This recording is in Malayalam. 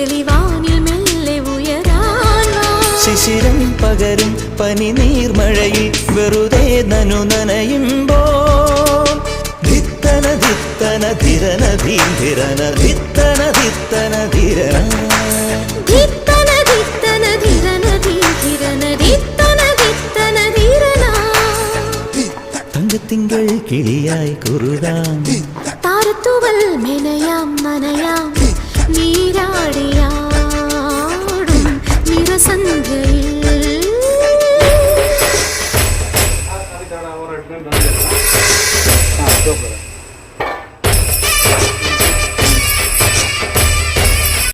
തെളിവാനിൽ മെല്ലെ ഉയരാൻ ശിശിരം പകരും പനി നീർമഴയിൽ വെറുതെ നനു നനയുമ്പോൾ ധിത്തന ധിത്തന ധിരന ധീരന ധിത്തന ധിത്തന ധിരന ധിത്തന ധിത്തന ധിരന ധീരന ധിത്തന ധിത്തന ധിരന തങ്കത്തിങ്കൾ കിളിയായി കുറുതാം താരത്തുവൽ മെനയാം നനയാം നീരാടിയാടും നിറസന്ധ്യ